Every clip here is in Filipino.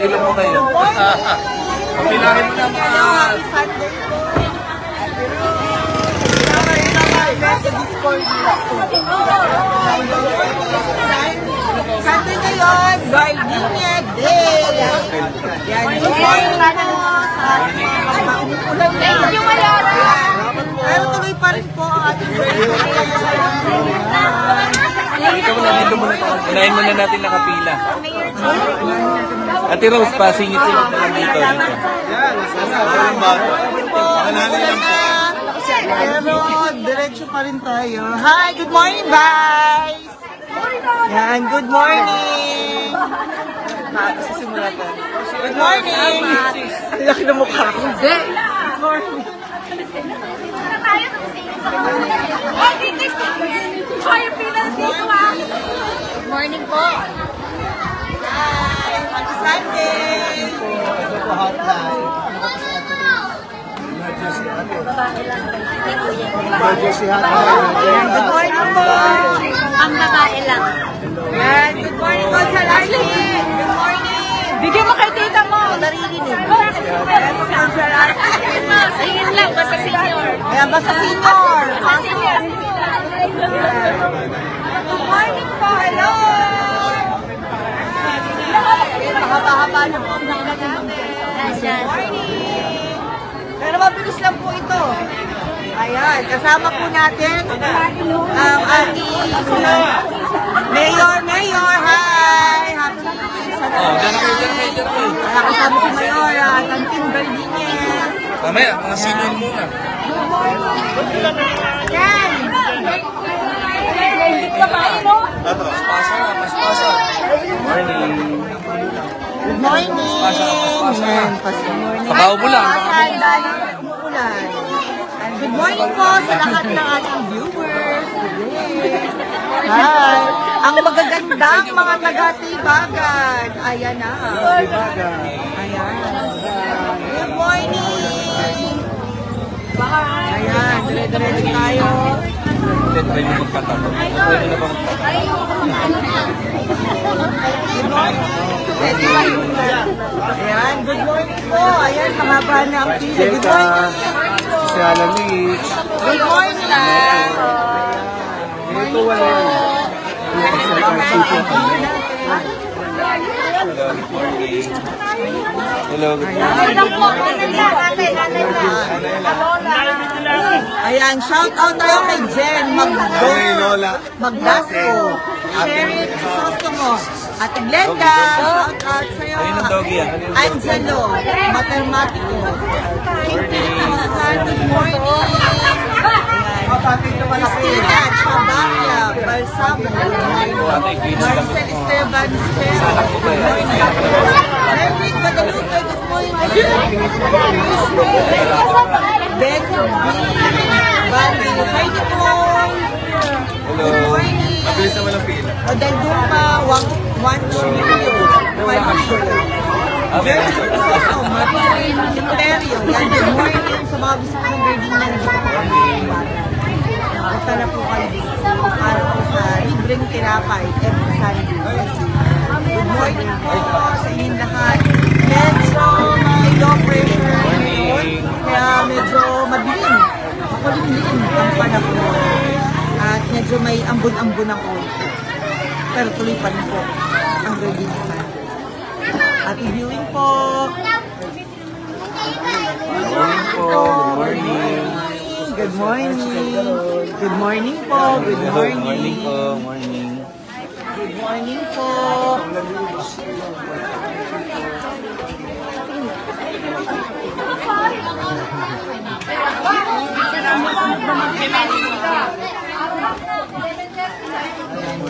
Ilan mo kayo? Papilahin mo na mga... Sunday ngayon, Gardenia Day. Yan, good morning po sa ating mga umuulan na. Pero tuloy pa rin po ang ating Dito muna. Unahin muna natin nakapila. Ate Rose, pasingit-singit na lang dito. Pero diretso pa rin tayo. Hi, good morning guys! Yan, good morning! Sisimula tayo. Good morning! Ang laki na mukha ko. Hindi! Good morning! Good morning po! Hi! Happy Sunday! Good morning po! Ang babae lang. Yan, good morning po sa Lali! Good morning! Bigyan mo kay tita mo. Naririnig. Yan po sa Lali. Ayun lang, basta senior. Ayan, basta senior. Basta senior. Good morning po, hello! Mahaba-haba na po ang mga natin. Good morning! Pero mabilis lang po ito. Ayan, kasama po natin ang ating Mayor, hi! Happy birthday! Kasama si Mayor at ang Team Gardenia. Mamaya, mga senior muna. Yan! Mas pasa. Morning. Good morning! Yan, Pastor morning. Kabaw mo lang. Umuulan. Good morning po sa lahat ng ating viewers. Hi! Ang magagandang mga taga-Tibagan. Ayan na. Ayan. Good morning! Ayan, dire-diretso tayo. Try mo magkatato. Try mo na ba Good morning! Ayan, good morning po. Ayan, mahaba na ang pila. Good morning! Si Alan Leach. Good morning! Ito wala. Hello, good Ayan, shout out tayo kay Jen Magdasco. Sherry Crisostomo. At Glenda, shout out sa'yo. Angelo, Matematico. Good morning. Christina, Chabaria, Balsamo. Marcel Esteban, Henrik Guadalupe, good morning. Beto, Bali, Heidi Kong. Good morning. Mabilis naman ang pila. Odel Duma, Juan Chimilio, Martin Imperio. Yan, good morning sa mga gusto ng Gardenia. Basta na po kayo dito para po sa libreng tinapay every Sunday. Good morning po sa inyong lahat. Medyo may low pressure ngayon, kaya medyo madilim. Makulimlim ang panahon. At medyo may ambon-ambon ang konti. Pero tuloy pa rin po ang Gardenia Sunday. At i-viewing po. Good morning. Good morning po. Good morning. Good morning po.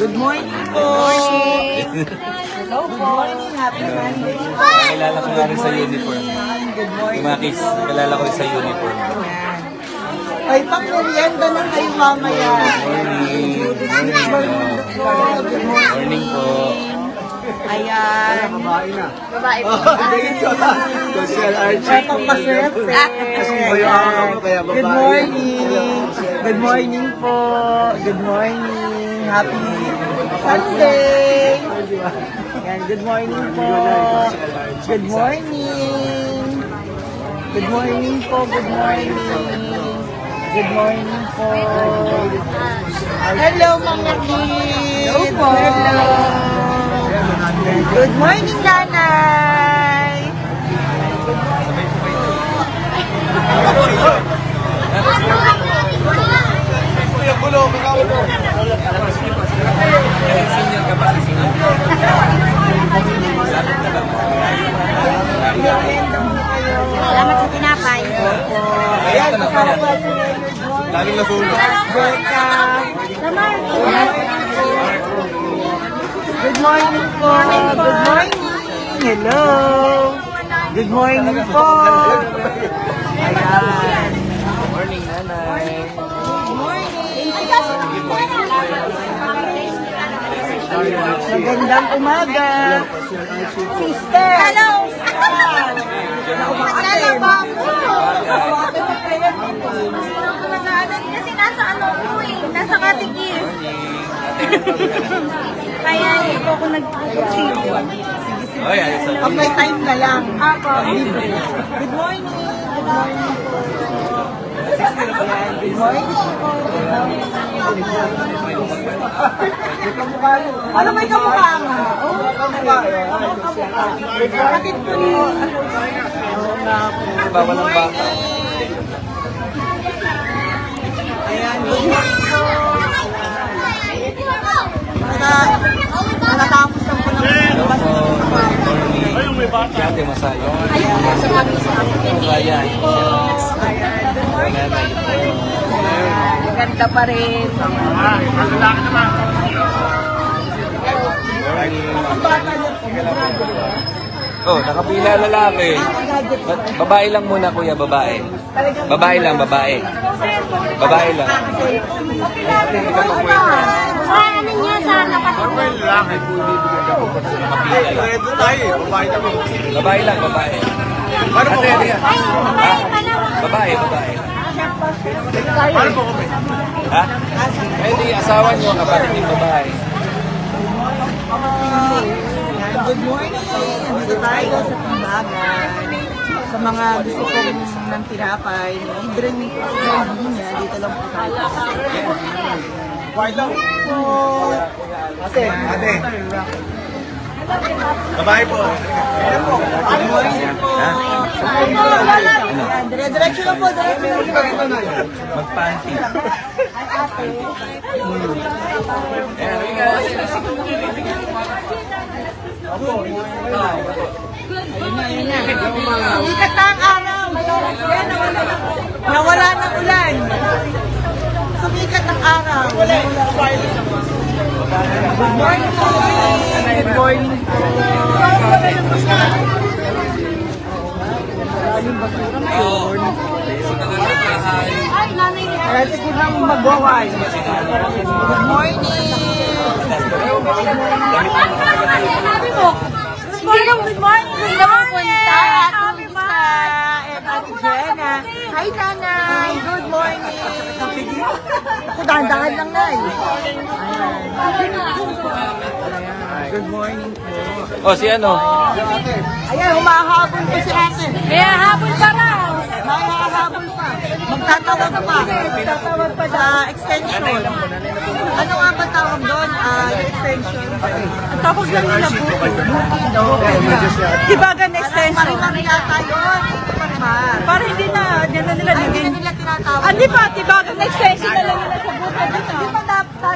Good morning po. Hello po. Good morning. Happy Sunday. Kilala ko nga rin sa uniform. Good morning. Makis, kilala ko rin sa uniform. Ay, pang-merienda na kayo mamaya. Morning po. Ayan. Babae po. Social Archie. Good morning. Good morning po. Good morning. Happy Sunday. Ayan, good morning po. Good morning. Good morning po. Good morning. Good morning po. Hello, mga kids. Hello po. Hello. Good morning, nanay. Senior ka pa sa senior. Salamat sa tinapay. Ayan, kasama po si Laging nasulo. Becca. Good morning po. Good morning. Hello. Good morning po. Ayan. Morning, nanay. Magandang umaga. Sister. Hello. Alala ba ako? Kasi nasa ano ko eh, nasa katikis. Kaya hindi po ako nag-sige. Oy, ayos na. Pag may time na lang. Ako. Good morning. Good morning po. Good morning po. Ano may kamukha mo? Kapit ko ni... Bawal ang baka. Ayan. Nakatapos lang po ng Si Ate Masayo. Ayan. Ganda pa rin. Oh, nakapila lalaki. Babae lang muna, kuya, babae. Babae lang, babae. Babae lang. Ano niya sa nakatapos? Babae lang, babae. Ate, Ay, babae pala. babae, babae. Ha? Ay, di asawa niyo, kapatid yung babae. Good morning! Nandito tayo sa Timbagan. Sa mga gusto kong ng tinapay, libreng niya, dito lang po tayo. So, Ate. Babae po. good morning po. Ayan, dire-diretso lang po, diretso lang po. Magpanty. Sikat na ang araw. Yan, nawala ng ulan. Sumikat ang araw. Good morning po. Good morning po. Maraming basura ngayon. Ay, nanay niya. Kaya siguro nang magwaway. Good morning. Sabi mo, good morning, good morning. Good morning. Ate Lisa and Ate Jenna. Hi, Nanay. Good morning. Ako, dahan-dahan lang, Nay. Good morning po. Oh, si ano? Ayan, humahabol pa si Ate. Kaya habol pa raw. Humahabol pa. Magtatawag pa. Magtatawag pa sa extension. Ano nga ba tawag doon? Extension. Ang tawag lang nila po. Tibagan extension. Marimar yata yun. Marimar. Para hindi na, hindi na nila. Ay, hindi na nila tinatawag. Hindi pa, tibagan extension na lang nila sa buka dito. Di ba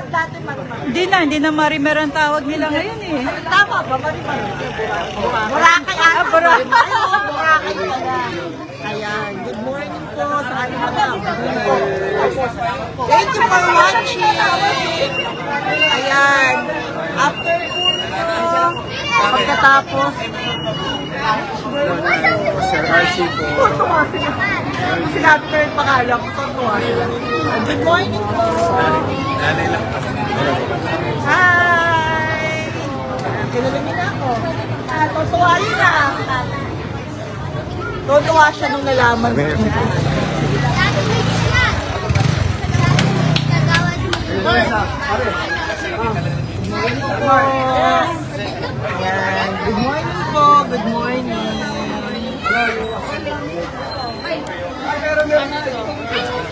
dati marimar? Hindi na marimer ang tawag nila ngayon eh. Tama ba? Marimar. Boracay ata. Boracay. Boracay pala. Ayan. Good morning po sa ating mga. Thank you for watching. Ayan. After pagkatapos, Sir Archie po. sinapter pakalam ko. Good morning po. Nanay lang po. Hi! Kilala niyo na ako. Tutuwa yun na. Tutuwa siya nung nalaman ko. Ayan. Good morning po. Good morning.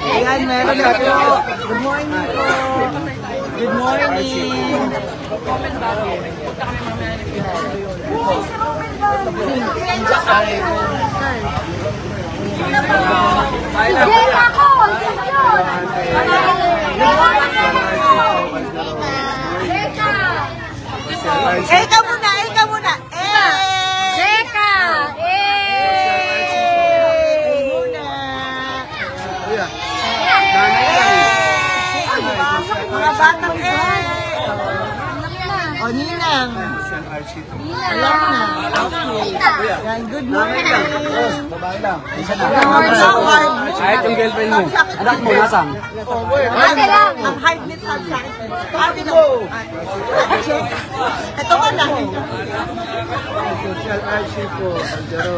Ayan, meron na po. Good morning po. Good morning. Diyan ako! Ikaw muna, ikaw muna. Jeka! Muna. Mga batang O, Ninang. Alam na. Yan, good morning. Babae lang. Good morning. Kahit yung girlfriend mo. Anak mo, nasaan? Ate lang! Ang height nito sa akin. Ate no. Ito ka na. Social Archie po. Pero,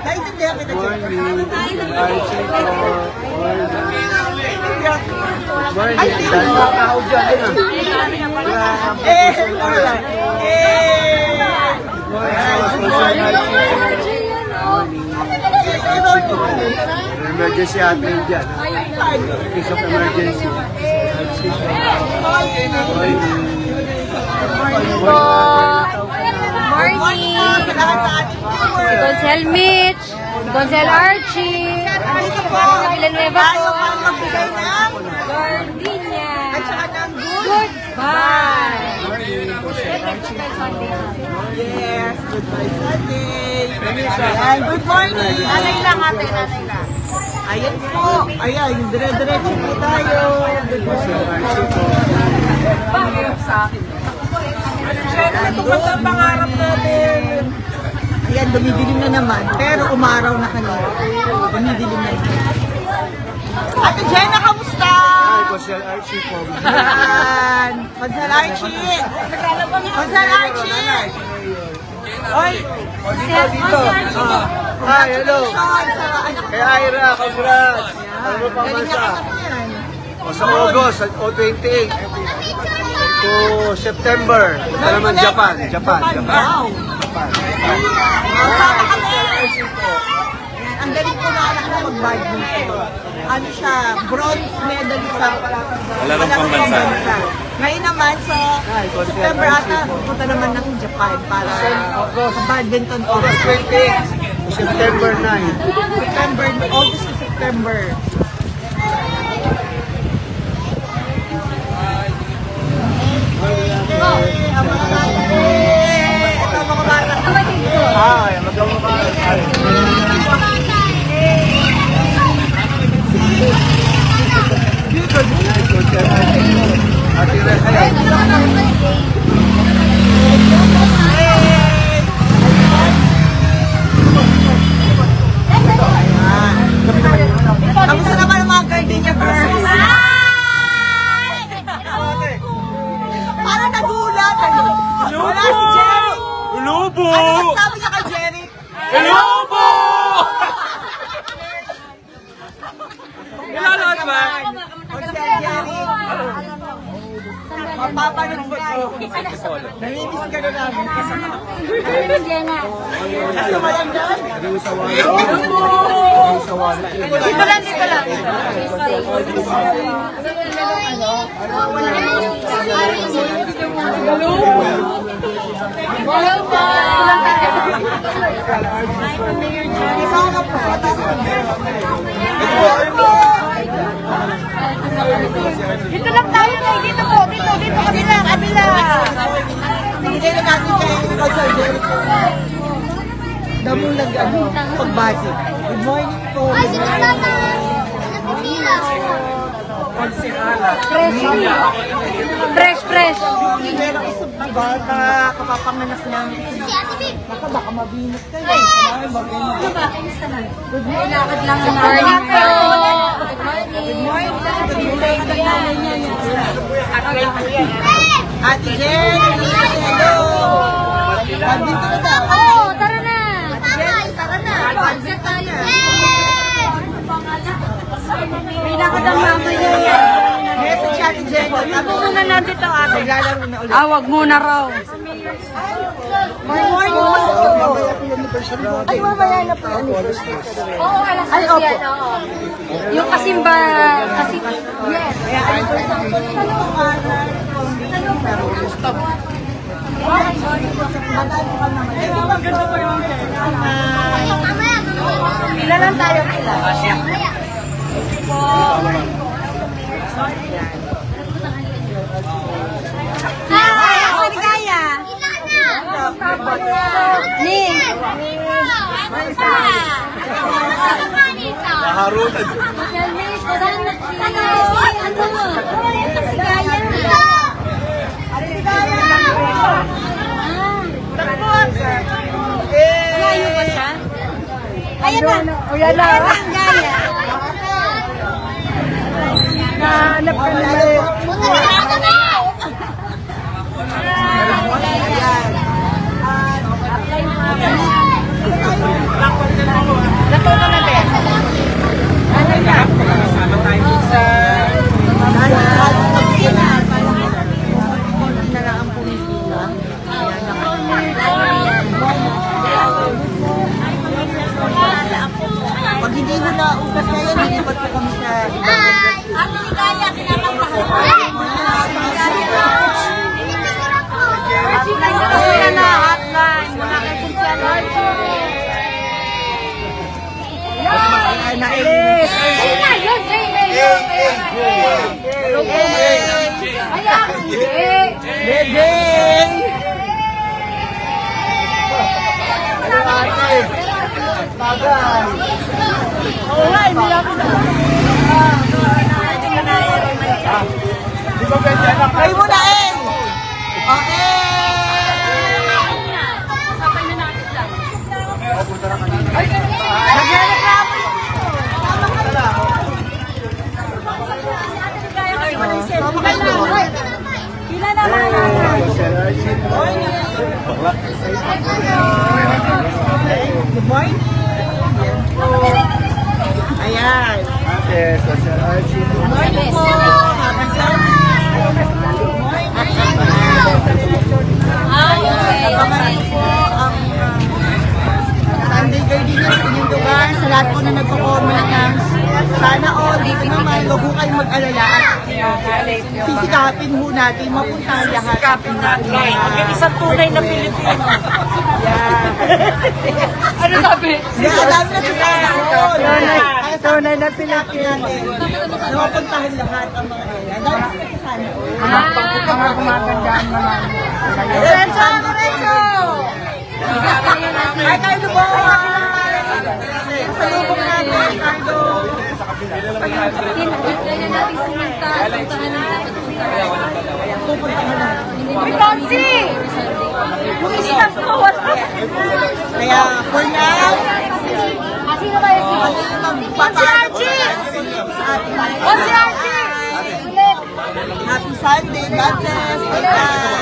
Naintindihan kita. morning. Archie po. Morning. Ay, Dahil makakahog dyan. Ayun emergency atin dyan. Case of emergency. Archie po. Morning! Gonzal Mitch! Gonzal Archie! Villanueva po! Gordinia! At saka ng Goodbye! Yes, goodbye Sunday. Ayan, good morning. Nanay lang ate, nanay lang. Ayan po. Ayan, dire-diretso po tayo. Good morning. Ito ang pangarap natin. Ayan, dumidilim na naman. Pero umaraw na kanina. Dumidilim na naman. Ate Jenna, kamusta? Hi, Social Archie po. Ayan. Gonzal Archie. Gonzal Archie. Oy. Dito. Hi, hello. Anak Kay Ira, congrats. Ano pang galing bansa? na kita yan. O sa August, o 28. To September. Ito naman Japan. Japan. Wow. Kasama kami. Ang galing ko na anak na mag-badminton. Ano siya, bronze medalist sa Larong pambansa. Ngayon naman sa September ata, pupunta naman ng Japan para sa badminton. August 28 to September 9. September, August to September. Ang mga bata. Ito ang mga bata. Hi, magkakaroon Ate Rehel. Kamusta naman ang mga gardenia girls? Parang nagulat. Wala si Jerry. Hello po! Ano sabi niya kay Jerry? Hello po! Ilalawat ba? O si Jerry. Mapapanood mo ito. Namimiss ka na namin. Kasi walang daan. Dito lang, dito lang. Kasama po. Dito lang tayo, dito po, dito, kabila, kabila. Bigay na natin kay Gonzal Jerry. Damo pagbati. Good morning po. Ay, sinula na! Napipila! Fresh, fresh! Merong isang na bata, kapapanganak niya. Si Ate Big! Baka mabinot kayo. Ano ba? Kamusta na? Good morning. Lakad lang. Good morning po! Good morning! Ate Jen, hello! Nandito na ba? Oo, tara na! Tara na! Pagsa tayo! May lakad ang mama niya yan. Message Ate Jen. Yung po muna natin ito ate. Maglalaro na ulit. Wag muna raw. Good morning po. Ay, mamaya na po yung anniversary. Oo, alas 6 yan, oo. Yung kasimba, kasi, yes. Kaya anniversary po ng Stop. Pila lang tayo pila. Hi! Sarigaya! Ning! Naharutan. Layo ba siya? Ayan na! Ayan na! Nahanap ka nila eh. Nato ka na din. Ano na? Kasama tayo sa... Na lang ang pumipila. Pag hindi mo na ugas na yan, lilipat ko kami sa iba. Ate Ligaya, kinakapahal. Hotline na, hotline. Nakakit siya, Ay, nailis. ayun na, yun, Jay, yun. Hello po. Ayan, Jay. Bebe! Bagay. Oo nga, hindi namin na. Try mo na eh! Okay! Nagreklamo yun. Tama ka lang. Pila na Good morning. Ayan. Ate, Sir Archie. Good morning po. Happy Abangan niyo po ang Sunday Gardenia sa inyong lugar. Sa lahat po na nagko-comment na sana dito naman, huwag po kayong mag-alala at sisikapin ho natin, mapuntahan lahat. Sisikapin natin. Ang isang tunay na Pilipino. Ano sabi? Alam na sa tunay na Pilipino. Na mapuntahan lahat ang mga ayan. Dahil sana po. Mga kumagandaan naman. Lorenzo! Lorenzo! Ay, Cardo po! Sa lubong natin, Cardo! Ganyan natin pumunta. Puntahan natin. Pupuntahan natin. Uy, Tomsi! Stop ko! Kaya, for now, Sino ba yun? si Archie! Si Archie! Ulit! Happy Sunday! God bless! Bye-bye!